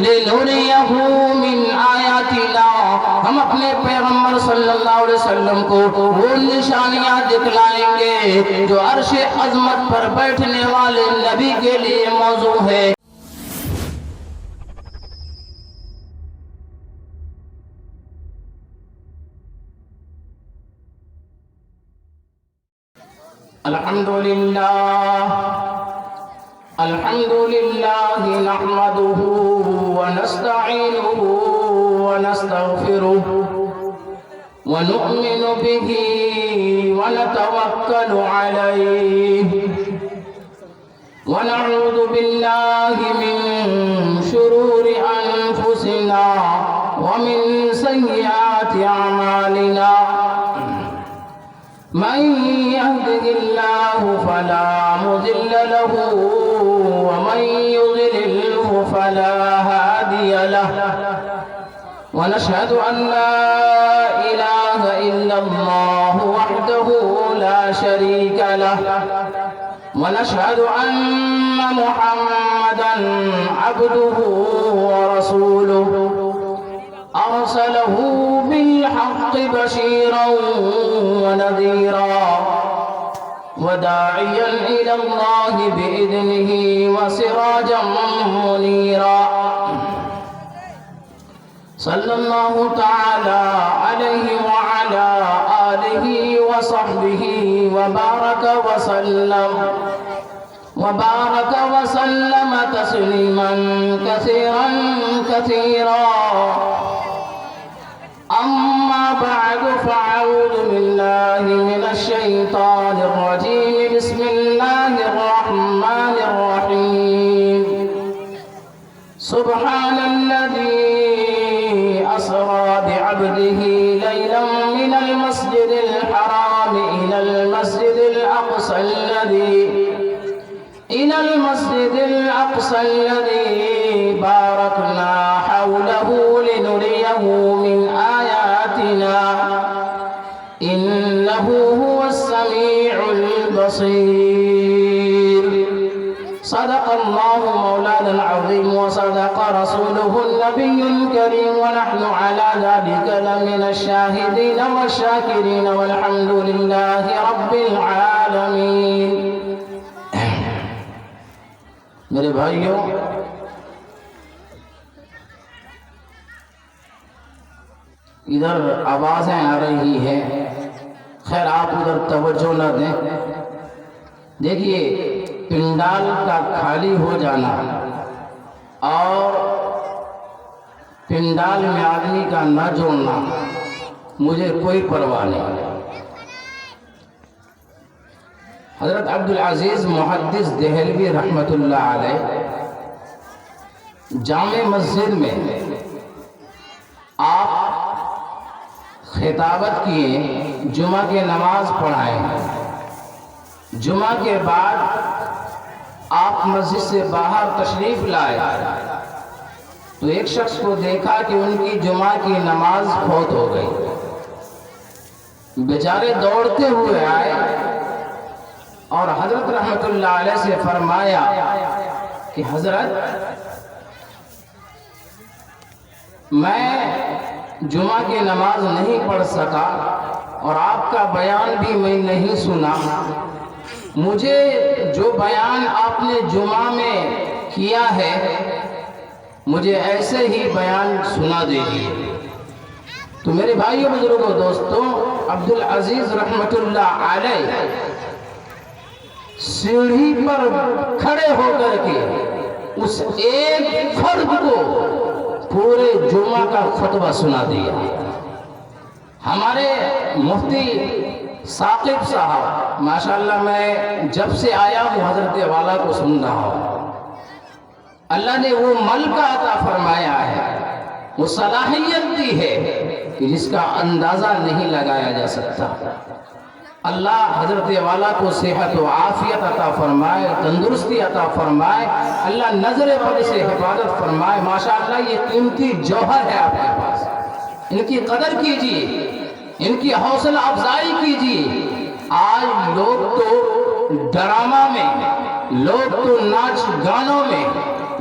لنريه من آیاتنا، ہم اپنے پیغمبر صلی اللہ علیہ وسلم کو وہ نشانیاں دکھلائیں گے جو عرش عظمت پر بیٹھنے والے نبی کے لیے موضوع ہے۔ الحمد لله نحمده ونستعينه ونستغفره ونؤمن به ونتوكل عليه ونعوذ بالله من شرور أنفسنا ومن سيئات أعمالنا، من يهده الله فلا مضل له ومن يضلله فلا هادي له، ونشهد أن لا إله إلا الله وحده لا شريك له، ونشهد أن محمدًا عبده ورسوله أرسله بالحق بشيرا ونذيرا وداعيا إلى الله بإذنه وسراجا منيرا، صلى الله تعالى عليه وعلى آله وصحبه وبارك وسلم تسليما كثيرا كثيرا، أما بعد فأعوذ بالله من الشيطان الرجيم، بسم الله الرحمن الرحيم، سبحان الذي أسرى بعبده ليلا من المسجد الحرام إلى المسجد الأقصى الذي باركنا حوله لنريه من آياتنا إنه هو السميع البصير، صدق الله مولانا العظيم وصدق رسوله النبي الكريم، ونحن على ذلك لمن الشاهدين والشاكرين، والحمد لله رب العالمين۔ میرے بھائیوں، ادھر آوازیں آ رہی ہیں، خیر آپ ادھر توجہ نہ دیں۔ دیکھیے، پنڈال کا خالی ہو جانا اور پنڈال میں آدمی کا نہ جوڑنا مجھے کوئی پرواہ نہیں۔ حضرت عبدالعزیز محدث دہلوی رحمۃ اللہ علیہ جامع مسجد میں آپ خطابت کیے، جمعہ کی نماز پڑھائیں، جمعہ کے بعد آپ مسجد سے باہر تشریف لائے تو ایک شخص کو دیکھا کہ ان کی جمعہ کی نماز فوت ہو گئی۔ بیچارے دوڑتے ہوئے آئے اور حضرت رحمت اللہ علیہ سے فرمایا کہ حضرت، میں جمعہ کی نماز نہیں پڑھ سکا اور آپ کا بیان بھی میں نہیں سنا، مجھے جو بیان آپ نے جمعہ میں کیا ہے مجھے ایسے ہی بیان سنا دیجیے۔ تو میرے بھائیوں، بزرگوں، دوستوں، عبدالعزیز رحمت اللہ علیہ سیڑھی پر کھڑے ہو کر کے اس ایک فرد کو پورے جمعہ کا خطبہ سنا دیا۔ ہمارے مفتی ثاقب صاحب، ماشاءاللہ میں جب سے آیا ہوں حضرت والا کو سن رہا ہوں، اللہ نے وہ ملکہ عطا فرمایا ہے، وہ صلاحیت دی ہے کہ جس کا اندازہ نہیں لگایا جا سکتا۔ اللہ حضرت والا کو صحت و عافیت عطا فرمائے، تندرستی عطا فرمائے، اللہ نظر بد سے حفاظت فرمائے۔ ماشاءاللہ یہ قیمتی جوہر ہے آپ کے پاس، ان کی قدر کیجیے، ان کی حوصلہ افزائی کیجیے۔ آج لوگ تو ڈرامہ میں، لوگ تو ناچ گانوں میں،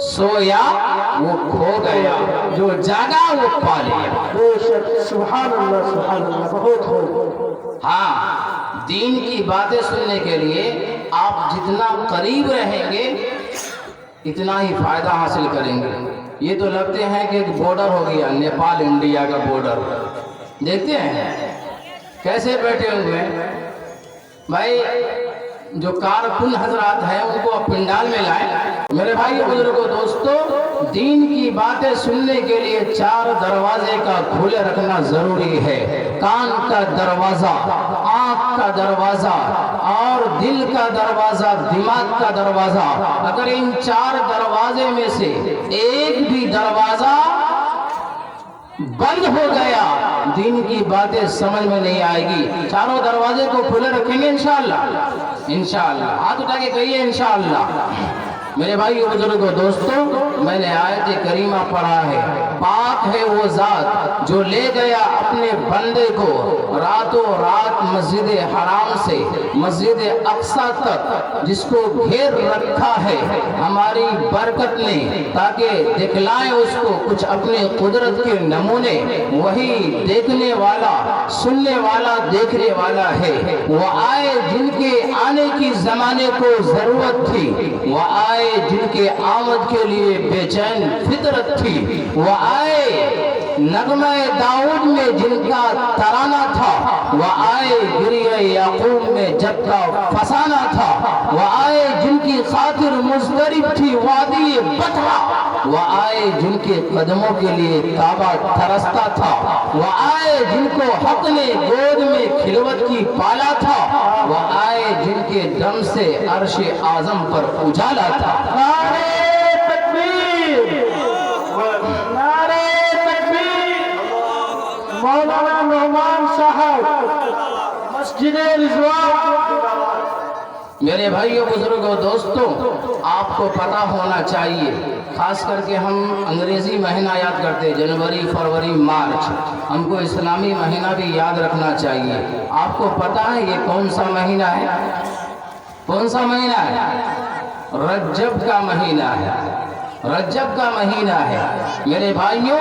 سویا وہ کھو گیا، جو جاگا وہ پا لیا۔ بے شک، سبحان اللہ سبحان اللہ، بہت خوب۔ ہاں، دین کی باتیں سننے کے لیے آپ جتنا قریب رہیں گے اتنا ہی فائدہ حاصل کریں گے۔ یہ تو لگتے ہیں کہ ایک بارڈر ہو گیا، نیپال انڈیا کا بارڈر، دیکھتے ہیں کیسے بیٹھے ہوئے ہیں۔ بھائی جو کارکن حضرات ہیں ان کو پنڈال میں لائیں۔ میرے بھائی بزرگوں دوستو، دین کی باتیں سننے کے لیے 4 دروازے کا کھلے رکھنا ضروری ہے۔ کان کا دروازہ، آنکھ کا دروازہ اور دل کا دروازہ، دماغ کا دروازہ۔ اگر ان 4 دروازے میں سے ایک بھی دروازہ بند ہو گیا، دین کی باتیں سمجھ میں نہیں آئے گی۔ چاروں دروازے کو کھلے رکھیں گے انشاءاللہ، انشاءاللہ۔ ہاتھ اٹھا کے کہیے انشاءاللہ۔ میرے بھائی بزرگوں دوستوں، میں نے آیت کریمہ پڑھا ہے، پاک ہے وہ ذات جو لے گیا اپنے بندے کو راتوں رات مسجد حرام سے مسجد اقصیٰ تک، جس کو گھیر رکھا ہے ہماری برکت نے، تاکہ دکھلائیں اس کو کچھ اپنے قدرت کے نمونے۔ وہی دیکھنے والا، سننے والا، دیکھنے والا ہے۔ وہ آئے جن کے آنے کی زمانے کو ضرورت تھی، وہ آئے جن کے آمد کے لیے بے چین فطرت تھی، وہ آئے نغمہ داؤد میں جن کا ترانہ تھا، وہ آئے گریہ یعقوب میں جب کا فسانہ تھا، وہ آئے جن کی خاطر مضطرب تھی وادی بطحہ، وہ آئے جن کے قدموں کے لیے کعبہ ترستا تھا، وہ آئے جن کو حق نے گود میں خلوت کی پالا تھا، وہ آئے جن کے دم سے عرش اعظم پر اجالا تھا۔ نعرہ تکبیر، نعرہ تکبیر۔ مولانا نعمان صاحب، مسجد رضوان۔ میرے بھائیوں بزرگوں دوستوں، آپ کو پتہ ہونا چاہیے، خاص کر کے ہم انگریزی مہینہ یاد کرتے، جنوری، فروری، مارچ، ہم کو اسلامی مہینہ بھی یاد رکھنا چاہیے۔ آپ کو پتہ ہے یہ کون سا مہینہ ہے؟ کون سا مہینہ ہے؟ رجب کا مہینہ ہے، رجب کا مہینہ ہے۔ میرے بھائیوں،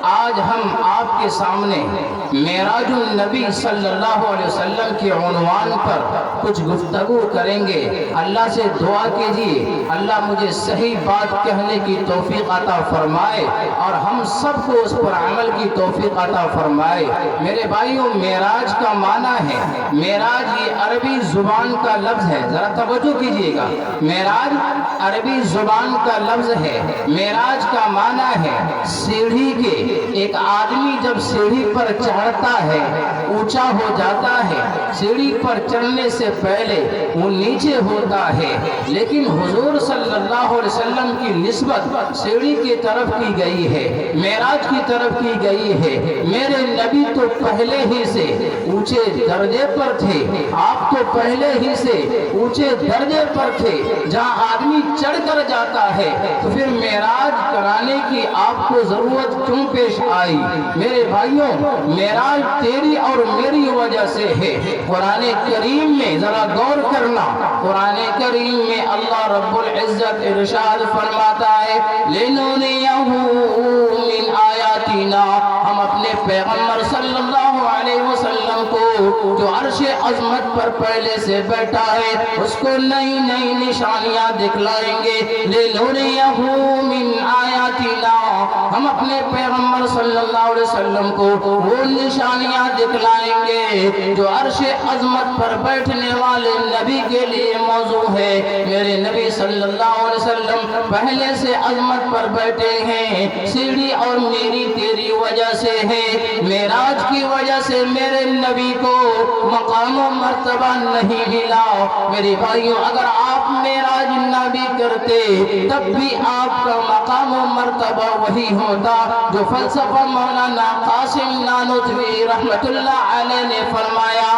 آج ہم آپ کے سامنے معراج النبی صلی اللہ علیہ وسلم کے عنوان پر کچھ گفتگو کریں گے۔ اللہ سے دعا کیجیے اللہ مجھے صحیح بات کہنے کی توفیق عطا فرمائے اور ہم سب کو اس پر عمل کی توفیق عطا فرمائے۔ میرے بھائیوں، معراج کا معنی ہے، معراج یہ عربی زبان کا لفظ ہے، ذرا توجہ کیجیے گا، معراج عربی زبان کا لفظ ہے۔ معراج کا معنی ہے سیڑھی کے، ایک آدمی جب سیڑھی پر چڑھتا ہے اونچا ہو جاتا ہے، سیڑھی پر چڑھنے سے پہلے وہ نیچے ہوتا ہے، لیکن حضور صلی اللہ علیہ وسلم کی نسبت سیڑھی کی طرف کی گئی ہے، معراج کی طرف کی گئی ہے۔ میرے نبی تو پہلے ہی سے اونچے درجے پر تھے، آپ تو پہلے ہی سے اونچے درجے پر تھے، جہاں آدمی چڑھ کر جاتا ہے تو پھر معراج کرانے کی آپ کو ضرورت کیوں پیش آئی؟ میرے بھائیوں، معراج تیری اور میری وجہ سے ہے۔ قرآن کریم میں ذرا غور کرنا، قرآن کریم میں اللہ رب العزت ارشاد فرماتا ہے لِنُرِيَهُ مِنْ آیاتنا، ہم اپنے پیغمبر صلی اللہ علیہ وسلم کو جو عرش عظمت پر پہلے سے بیٹھا ہے اس کو نئی نئی نشانیاں دکھلائیں گے۔ لِنُرِيَهُ مِنْ آیاتنا، ہم اپنے پیغمبر صلی اللہ علیہ وسلم کو وہ نشانیاں دکھلائیں گے جو عرش عظمت پر بیٹھنے والے نبی کے لیے موضوع ہے۔ میرے نبی صلی اللہ علیہ وسلم پہلے سے عظمت پر بیٹھے ہیں، سیڑھی اور میری تیری وجہ سے ہے۔ معراج کی وجہ سے میرے نبی کو مقام و مرتبہ نہیں ملا۔ میرے بھائیوں، اگر آپ معراج نہ بھی کرتے تب بھی آپ کا مقام و مرتبہ وہی ہوتا جو فلسفہ مولانا قاسم نانوتوی رحمت اللہ علیہ نے فرمایا